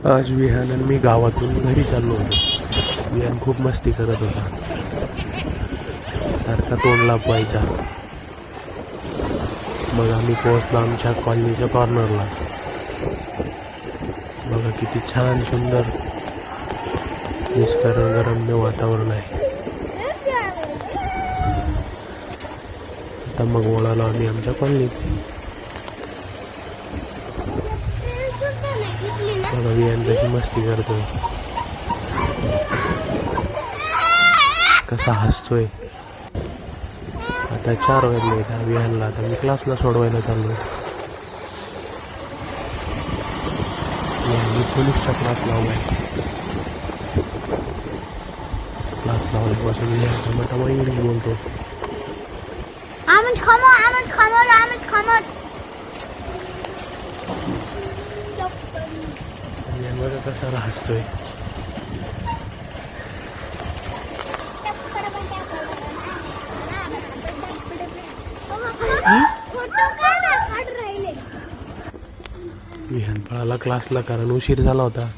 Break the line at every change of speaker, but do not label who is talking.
आज विहान आणि मी गावातून घरी चाललो होतो. विहान खूप मस्ती करत होता, सारखा तोंड लपवायचा. मग आम्ही पोहोचलो आमच्या कॉलनीच्या कॉर्नरला. बघा किती छान सुंदर निसर्गरम्य वातावरण आहे. आता मग वळालो आम्ही आमच्या कॉलनीत. बघा विहान कशी मस्ती करतोय, कसा हसतोय. आता 4 वाजले. त्या विहानला आता मी क्लासला सोडवायला चाललो. मी पोलीसचा क्लास लावलाय. क्लास लावल्यापासून विहान टमाटमा इंग्लिश बोलतो. विहान बघा कसा हसतोय. विहान पळाला क्लासला कारण उशीर झाला होता.